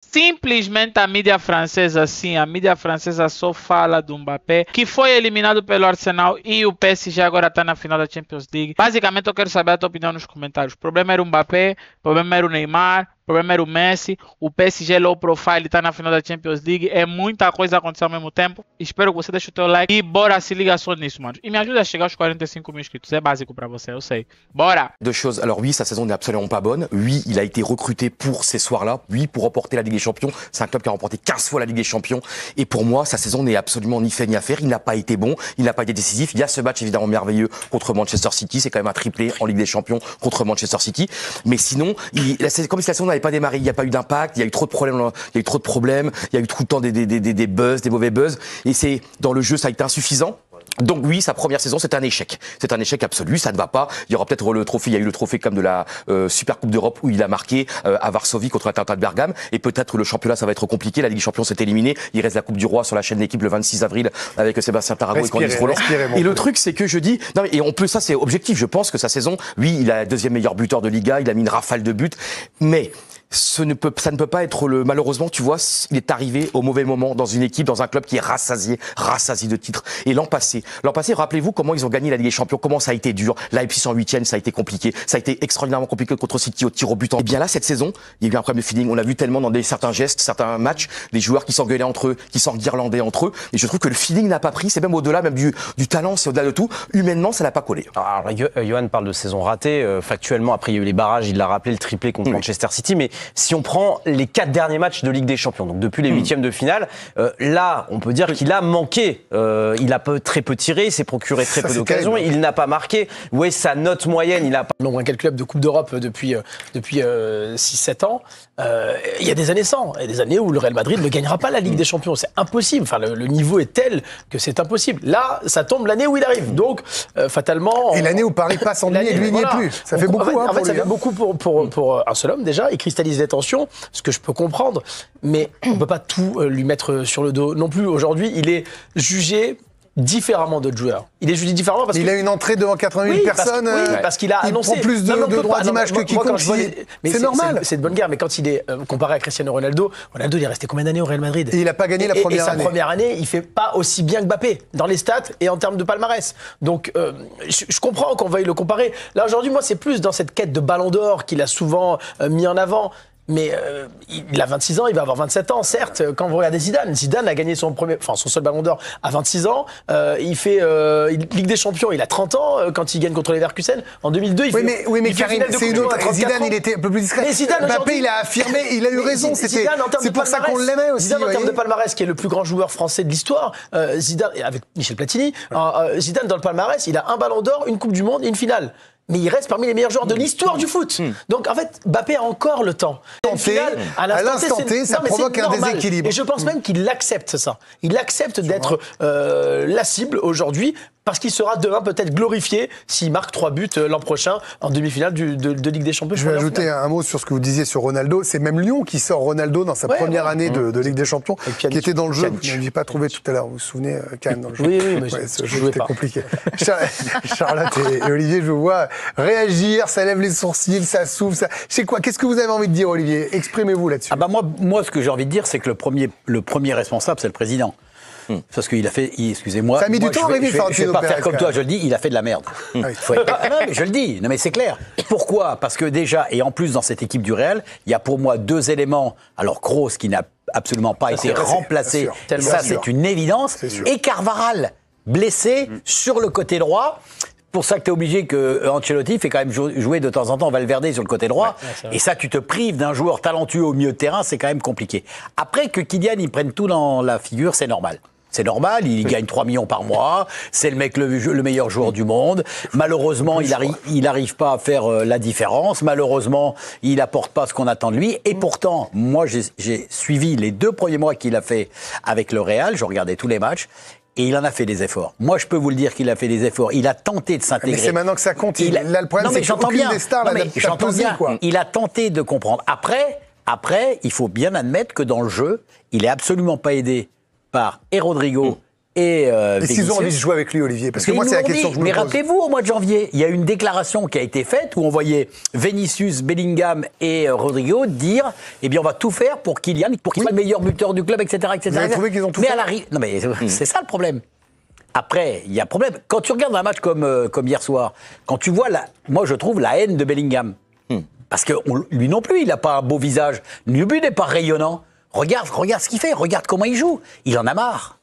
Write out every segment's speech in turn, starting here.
Simplesmente a mídia francesa, sim, a mídia francesa só fala do Mbappé, que foi eliminado pelo Arsenal e o PSG agora está na final da Champions League. Basicamente, eu quero saber a tua opinião nos comentários. O problema era o Mbappé, o problema era o Neymar, o problema era o Messi, o PSG low profile está na final da Champions League, é muita coisa acontecendo ao mesmo tempo. Espero que você deixe o teu like e bora se liga só nisso, mano. E me ajuda a chegar aos 45 mil inscritos, é básico pra você, eu sei. Bora! Deux choses. Alors oui, sa saison n'est absolument pas bonne. Oui, il a été recruté pour ces soirs-là. Oui, pour remporter la Ligue des Champions. C'est un club qui a remporté 15 fois la Ligue des Champions. Et pour moi, sa saison n'est absolument ni fait ni à faire. Il n'a pas été bon. Il n'a pas été décisif. Il y a ce match évidemment merveilleux contre Manchester City. C'est quand même un triplé en Ligue des Champions contre Manchester City. Mais sinon, comme si la saison n'avait pas démarré. Il n'y a pas eu d'impact. Il y a eu trop de problèmes. Il y a eu trop de problèmes. Il y a eu tout le temps des buzz, des mauvais buzz. Et c'est, dans le jeu, ça a été insuffisant. Donc oui, sa première saison, c'est un échec. C'est un échec absolu, ça ne va pas. Il y aura peut-être le trophée, il y a eu le trophée comme de la Super Coupe d'Europe où il a marqué à Varsovie contre l'Atalanta de Bergame. Et peut-être le championnat, ça va être compliqué. La Ligue des Champions s'est éliminée. Il reste la Coupe du Roi sur la chaîne d'équipe le 26 avril avec Sébastien Tarago et Candice Roland. Et le truc, c'est que je dis, non, et on peut, ça c'est objectif. Je pense que sa saison, oui, il a deuxième meilleur buteur de Liga, il a mis une rafale de buts, mais ça ne peut pas être malheureusement, tu vois, il est arrivé au mauvais moment dans une équipe, dans un club qui est rassasié de titres. Et l'an passé, rappelez-vous comment ils ont gagné la Ligue des Champions, comment ça a été dur. Leipzig en 8e, ça a été compliqué. Ça a été extraordinairement compliqué contre City au tir au but. Et bien là, cette saison, il y a eu un problème de feeling. On a vu tellement dans certains gestes, certains matchs, des joueurs qui s'engueulaient entre eux, qui s'enguirlandaient entre eux. Et je trouve que le feeling n'a pas pris. C'est même au-delà, même du talent, c'est au-delà de tout. Humainement, ça n'a pas collé. Alors, Johan parle de saison ratée. Factuellement, après, il y a eu les barrages, il l'a rappelé, le triplé contre Manchester City. Mais si on prend les 4 derniers matchs de Ligue des Champions, donc depuis les 8e de finale, là, on peut dire qu'il a manqué. Il a très peu tiré, il s'est procuré très peu d'occasions, il n'a pas marqué. Ouais, sa note moyenne, il a pas. Non, quel club de Coupe d'Europe depuis 6-7 ans. Il y a des années sans, et des années où le Real Madrid ne gagnera pas la Ligue des Champions. C'est impossible. Enfin, le niveau est tel que c'est impossible. Là, ça tombe l'année où il arrive. Donc, fatalement. Et l'année où Paris passe en lui et lui n'y est plus. Ça fait beaucoup. En fait, ça fait beaucoup pour un seul homme déjà. Il cristallise les tensions, ce que je peux comprendre. Mais on ne peut pas tout lui mettre sur le dos non plus. Aujourd'hui, il est jugé différemment d'autres joueurs. Il est jugé différemment parce qu'il a une entrée devant 80 000 personnes. Parce qu'il a annoncé. Il prend plus de droits d'image que quiconque. C'est normal. C'est de bonne guerre. Mais quand il est comparé à Cristiano Ronaldo, il est resté combien d'années au Real Madrid? Et il n'a pas gagné la première année. Et sa première année, il fait pas aussi bien que Mbappé dans les stats et en termes de palmarès. Donc, je comprends qu'on veuille le comparer. Là aujourd'hui, moi, c'est plus dans cette quête de Ballon d'Or qu'il a souvent mis en avant. Mais il a 26 ans, il va avoir 27 ans, certes. Quand vous regardez Zidane a gagné son seul Ballon d'Or à 26 ans. Il fait Ligue des Champions, il a 30 ans quand il gagne contre les Leverkusen. En 2002, il mais Karim, c'est une autre. Zidane, il était un peu plus discret. Mbappé, il a affirmé, il a eu raison. C'est pour ça qu'on l'aimait aussi. Zidane, en termes de palmarès, qui est le plus grand joueur français de l'histoire, Zidane, avec Michel Platini, Zidane, dans le palmarès, il a un Ballon d'Or, une Coupe du Monde et une finale. Mais il reste parmi les meilleurs joueurs de l'histoire du foot. Donc en fait, Mbappé a encore le temps. À l'instant T, ça provoque un déséquilibre. Et je pense même qu'il accepte ça. Il accepte d'être la cible aujourd'hui, parce qu'il sera demain peut-être glorifié s'il marque 3 buts l'an prochain en demi-finale de Ligue des Champions. Je vais ajouter un mot sur ce que vous disiez sur Ronaldo. C'est même Lyon qui sort Ronaldo dans sa première année de Ligue des Champions, qui était dans le jeu. Je n'avais pas trouvé tout à l'heure. Vous vous souvenez, Cannes, dans le jeu. Oui, mais ce jeu était compliqué. Charlotte et Olivier, je vous vois réagir, ça lève les sourcils, ça s'ouvre. C'est quoi? Qu'est-ce que vous avez envie de dire, Olivier? Exprimez-vous là-dessus. Moi, ce que j'ai envie de dire, c'est que le premier responsable, c'est le président. Parce qu'il a fait, excusez-moi, ça a mis du temps à arriver. Je vais pas faire comme toi, je le dis, il a fait de la merde. Non, mais je le dis, non mais c'est clair. Pourquoi? Parce que déjà, et en plus dans cette équipe du Real, il y a pour moi 2 éléments. Alors Kroos qui n'a absolument pas été remplacé, ça c'est une évidence. Et Carvajal, blessé sur le côté droit. Pour ça que tu es obligé que Ancelotti fait quand même jouer de temps en temps Valverde sur le côté droit. Et ça, tu te prives d'un joueur talentueux au milieu de terrain, c'est quand même compliqué. Après que Kylian, il prenne tout dans la figure, c'est normal. C'est normal, il gagne 3 millions par mois, c'est le mec le meilleur joueur du monde. Malheureusement, il arrive pas à faire la différence. Malheureusement, il apporte pas ce qu'on attend de lui. Et pourtant, moi, j'ai suivi les 2 premiers mois qu'il a fait avec le Real. Je regardais tous les matchs. Et il en a fait des efforts. Moi, je peux vous le dire qu'il a fait des efforts. Il a tenté de s'intégrer. Mais c'est maintenant que ça compte. Là, le problème, c'est qu'aucune des stars n'a pesé, quoi. Il a tenté de comprendre. Après, il faut bien admettre que dans le jeu, il est absolument pas aidé par Rodrigo et Et s'ils ont envie de jouer avec lui, Olivier? Parce que moi, c'est la question que je me mais pose. rappelez-vous, au mois de janvier, il y a eu une déclaration qui a été faite où on voyait Vinicius, Bellingham et Rodrigo dire eh bien, on va tout faire pour Kylian, pour qu'il soit le meilleur buteur du club, etc. etc. Vous avez trouvé qu'ils ont tout mais fait? non, mais c'est ça le problème. Après, il y a problème. Quand tu regardes un match comme hier soir, quand tu vois, moi je trouve la haine de Bellingham. Parce que lui non plus, il n'a pas un beau visage. Lui n'est pas rayonnant. Regarde ce qu'il fait, regarde comment il joue. Il en a marre.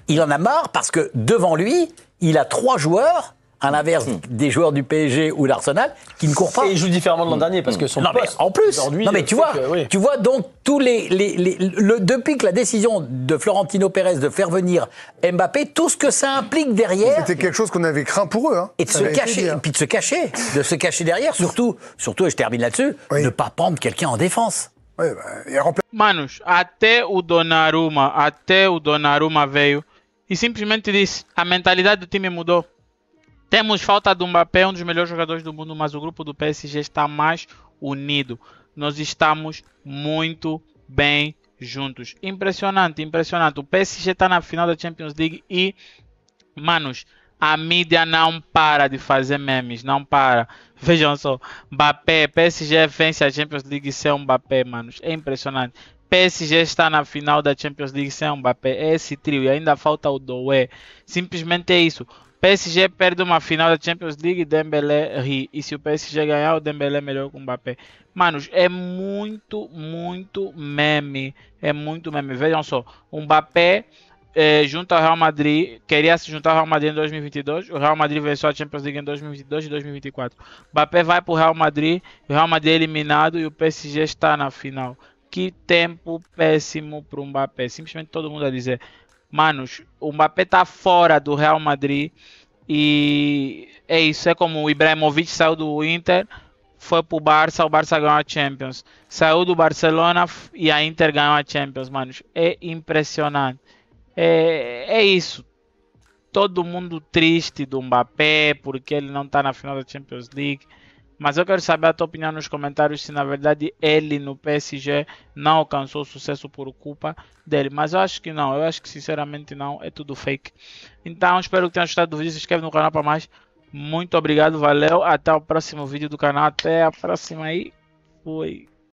Il en a marre parce que devant lui, il a 3 joueurs, à l'inverse des joueurs du PSG ou d'Arsenal, qui ne courent pas. Et il joue différemment de l'an dernier parce que son Non, mais poste, en plus, aujourd'hui, non mais tu fait vois, que, oui. tu vois donc tous depuis que la décision de Florentino Pérez de faire venir Mbappé, tout ce que ça implique derrière. C'était quelque chose qu'on avait craint pour eux. Hein. Et de se cacher, et puis de se cacher derrière, surtout, et je termine là-dessus, ne pas prendre quelqu'un en défense. Ouais, e Manos, até o Donnarumma veio e simplesmente disse: a mentalidade do time mudou. Temos falta do Mbappé, um dos melhores jogadores do mundo, mas o grupo do PSG está mais unido. Nós estamos muito bem juntos. Impressionante, impressionante. O PSG está na final da Champions League e, manos, a mídia não para de fazer memes, não para. Vejam só, Mbappé, PSG vence a Champions League sem o Mbappé, manos. É impressionante. PSG está na final da Champions League sem o Mbappé. É esse trio e ainda falta o Doué. Simplesmente é isso. PSG perde uma final da Champions League e Dembélé ri. E se o PSG ganhar, o Dembélé é melhor que o Mbappé. Manos, é muito, muito meme. É muito meme. Vejam só, o Mbappé junto ao Real Madrid, queria se juntar ao Real Madrid em 2022. O Real Madrid venceu a Champions League em 2022 e 2024. O Mbappé vai para o Real Madrid, o Real Madrid é eliminado e o PSG está na final. Que tempo péssimo para o Mbappé. Simplesmente todo mundo a dizer: manos, o Mbappé está fora do Real Madrid e é isso. É como o Ibrahimovic saiu do Inter, foi pro Barça, o Barça ganhou a Champions. Saiu do Barcelona e a Inter ganhou a Champions, manos. É impressionante. É isso. Todo mundo triste do Mbappé porque ele não está na final da Champions League. Mas eu quero saber a tua opinião nos comentários se na verdade ele no PSG não alcançou sucesso por culpa dele. Mas eu acho que não, eu acho que sinceramente não, é tudo fake. Então espero que tenham gostado do vídeo, se inscreve no canal para mais. Muito obrigado, valeu, até o próximo vídeo do canal, até a próxima aí, fui.